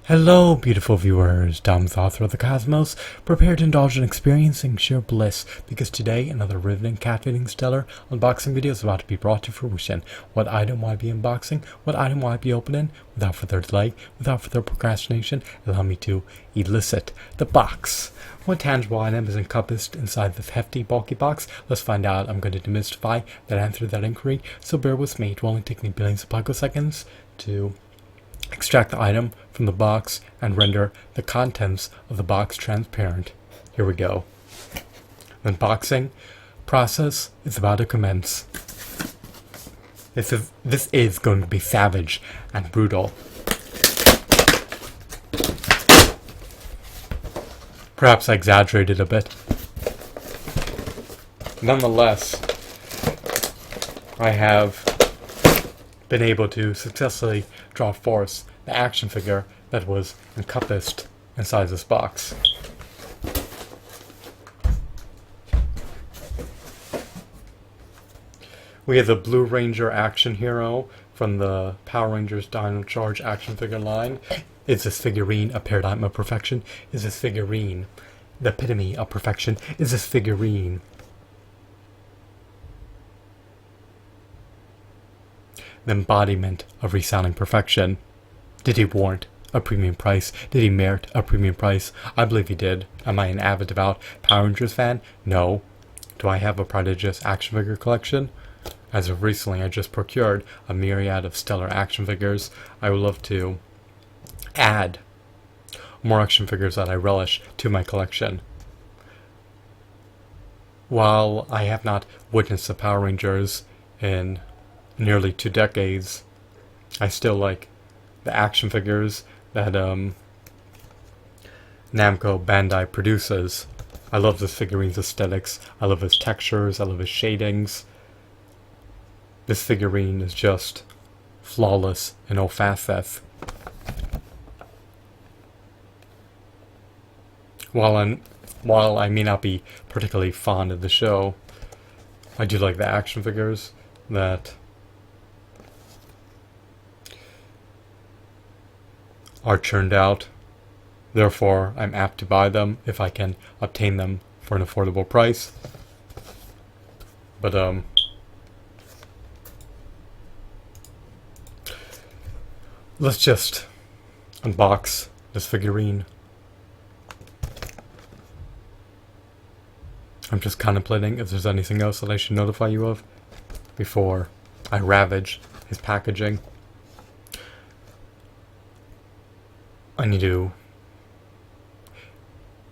Hello, beautiful viewers. Dom's author of the cosmos, prepare to indulge in experiencing sheer bliss, because today another riveting, captivating, stellar unboxing video is about to be brought to fruition. What item will I be unboxing? What item will I be opening? Without further delay, without further procrastination, allow me to elicit the box. What tangible item is encompassed inside this hefty, bulky box? Let's find out. I'm going to demystify that answer to that inquiry, so bear with me. It will only take me billions of picoseconds to extract the item from the box and render the contents of the box transparent. Here we go. The unboxing process is about to commence. This is going to be savage and brutal. Perhaps I exaggerated a bit. Nonetheless, I have been able to successfully draw forth the action figure that was encompassed inside this box. We have the Blue Ranger action hero from the Power Rangers Dino Charge action figure line. Is this figurine a paradigm of perfection? Is this figurine the epitome of perfection? Is this figurine the embodiment of resounding perfection? Did he warrant a premium price? Did he merit a premium price? I believe he did. Am I an avid, devout Power Rangers fan? No. Do I have a prodigious action figure collection? As of recently, I just procured a myriad of stellar action figures. I would love to add more action figures that I relish to my collection. While I have not witnessed the Power Rangers in nearly 2 decades, I still like the action figures that Namco Bandai produces. I love this figurine's aesthetics, I love his textures, I love his shadings. This figurine is just flawless in all facets. While I may not be particularly fond of the show, I do like the action figures that are churned out. Therefore, I'm apt to buy them if I can obtain them for an affordable price. But let's just unbox this figurine. I'm just contemplating if there's anything else that I should notify you of before I ravage his packaging. I need to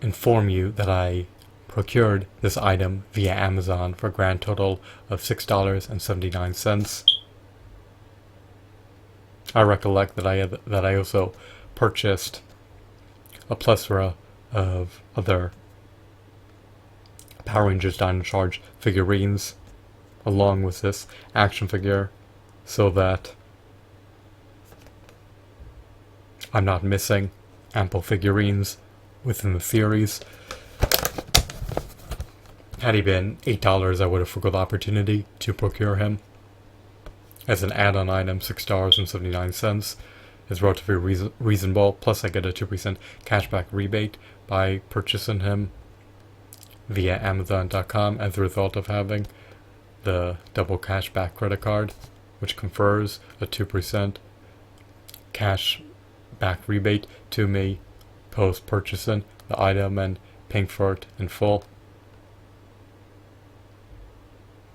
inform you that I procured this item via Amazon for a grand total of $6.79. I recollect that I also purchased a plethora of other Power Rangers Dino Charge figurines along with this action figure, so that I'm not missing ample figurines within the series. Had he been $8, I would have forgot the opportunity to procure him. As an add-on item, $6.79 is relatively reasonable, plus I get a 2% cashback rebate by purchasing him via Amazon.com as a result of having the double cashback credit card, which confers a 2% cash back rebate to me post purchasing the item and paying for it in full.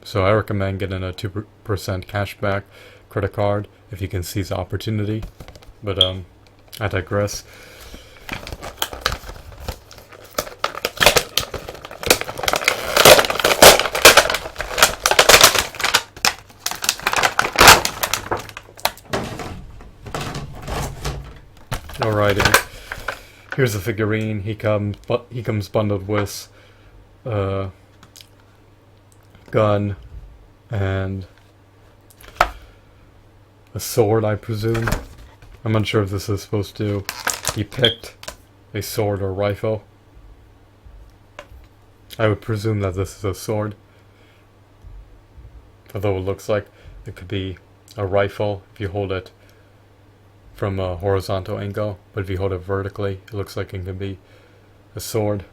So I recommend getting a 2% cashback credit card if you can seize the opportunity. But I digress. Alrighty, here's the figurine. He comes bundled with a gun and a sword, I presume. I'm unsure if this is supposed to depict a sword or rifle. I would presume that this is a sword, although it looks like it could be a rifle if you hold it from a horizontal angle, but if you hold it vertically, it looks like it can be a sword.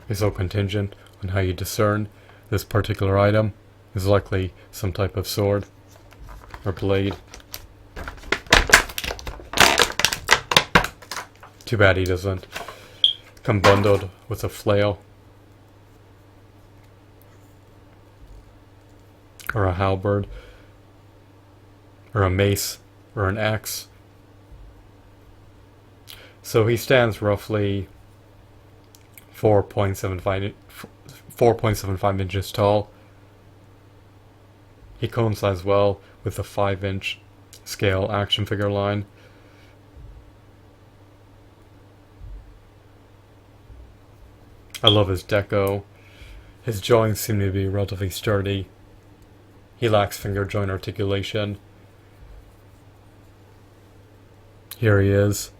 It's so contingent on how you discern this particular item is likely some type of sword or blade. Too bad he doesn't come bundled with a flail or a halberd or a mace or an axe. So he stands roughly 4.75 inches tall. He coincides well with the 5-inch scale action figure line. I love his deco. His joints seem to be relatively sturdy. He lacks finger joint articulation. Here he is.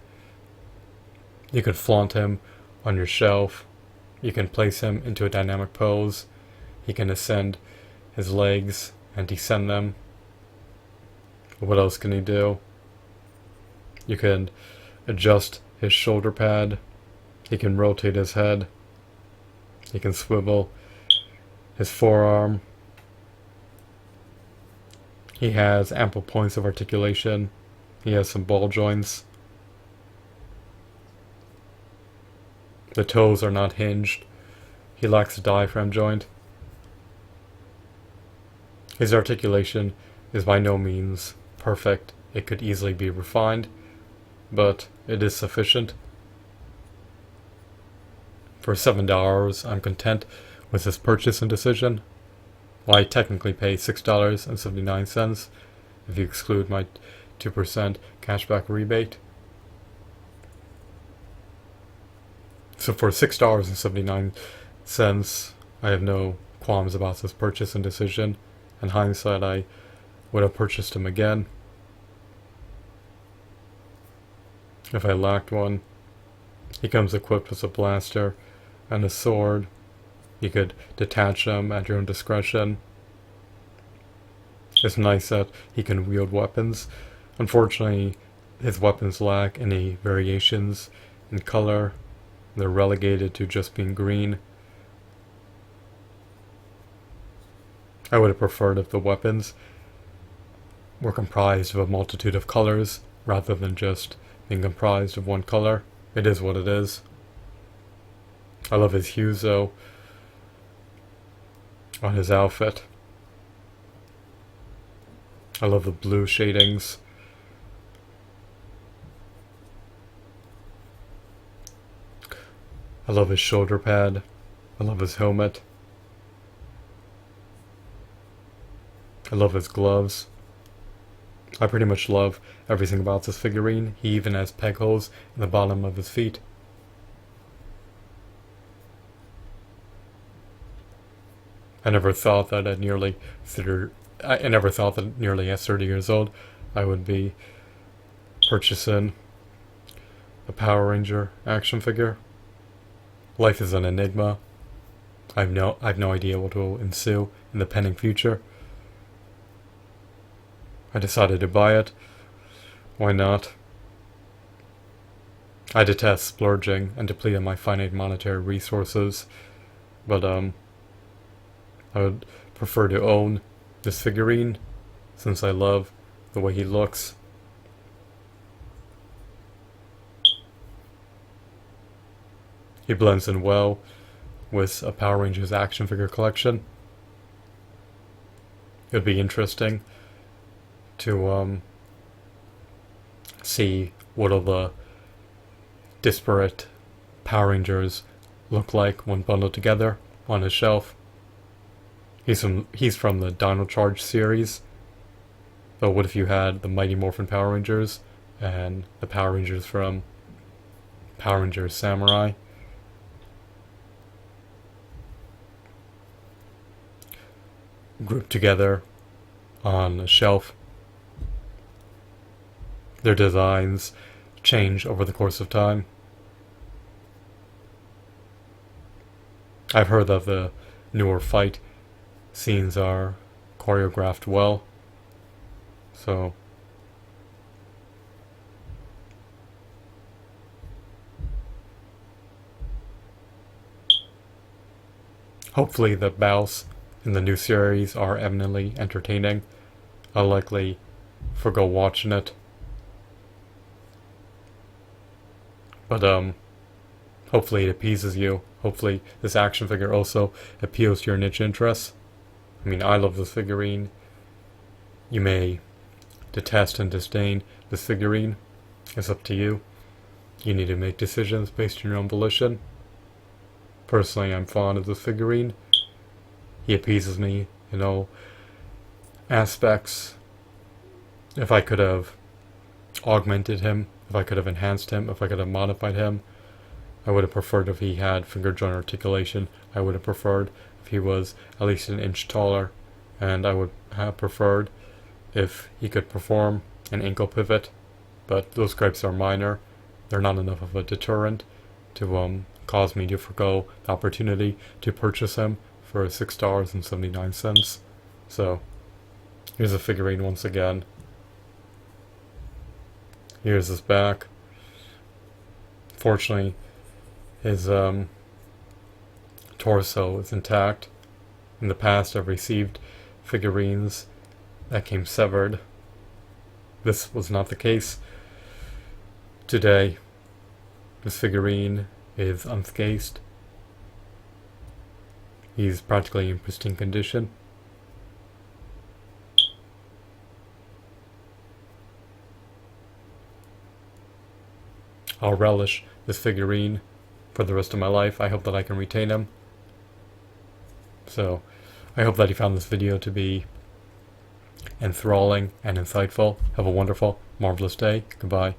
You could flaunt him on your shelf. You can place him into a dynamic pose. He can ascend his legs and descend them. What else can he do? You can adjust his shoulder pad. He can rotate his head. He can swivel his forearm. He has ample points of articulation. He has some ball joints. The toes are not hinged. He lacks a diaphragm joint. His articulation is by no means perfect. It could easily be refined, but it is sufficient. For $7, I'm content with this purchase and decision. Well, I technically pay $6.79 if you exclude my 2% cashback rebate. So for $6.79, I have no qualms about this purchase and decision. In hindsight, I would have purchased him again if I lacked one. He comes equipped with a blaster and a sword. You could detach him at your own discretion. It's nice that he can wield weapons. Unfortunately, his weapons lack any variations in color. They're relegated to just being green. I would have preferred if the weapons were comprised of a multitude of colors rather than just being comprised of one color. It is what it is. I love his hues though on his outfit. I love the blue shadings. I love his shoulder pad. I love his helmet. I love his gloves. I pretty much love everything about this figurine. He even has peg holes in the bottom of his feet. I never thought that at nearly 30 years old I would be purchasing a Power Ranger action figure. Life is an enigma. I have no idea what will ensue in the pending future. I decided to buy it. Why not? I detest splurging and depleting my finite monetary resources, but I would prefer to own this figurine since I love the way he looks. He blends in well with a Power Rangers action figure collection. It would be interesting to see what all the disparate Power Rangers look like when bundled together on his shelf. He's from the Dino series. But what if you had the Mighty Morphin Power Rangers and the Power Rangers from Power Rangers Samurai? Grouped together on a shelf. Their designs change over the course of time. I've heard that the newer fight scenes are choreographed well, so Hopefully the battles in the new series are eminently entertaining. I'll likely forgo watching it. But hopefully it appeases you. Hopefully this action figure also appeals to your niche interests. I mean, I love this figurine. You may detest and disdain this figurine. It's up to you. You need to make decisions based on your own volition. Personally, I'm fond of this figurine. He appeases me in all aspects. If I could have augmented him, if I could have enhanced him, if I could have modified him, I would have preferred if he had finger joint articulation. I would have preferred if he was at least an inch taller. And I would have preferred if he could perform an ankle pivot. But those gripes are minor. They're not enough of a deterrent to cause me to forgo the opportunity to purchase him for $6.79. So here's a figurine once again. Here's his back. Fortunately, his torso is intact. In the past, I've received figurines that came severed. This was not the case. Today, this figurine is unscathed. He's practically in pristine condition. I'll relish this figurine for the rest of my life. I hope that I can retain him. So, I hope that you found this video to be enthralling and insightful. Have a wonderful, marvelous day. Goodbye.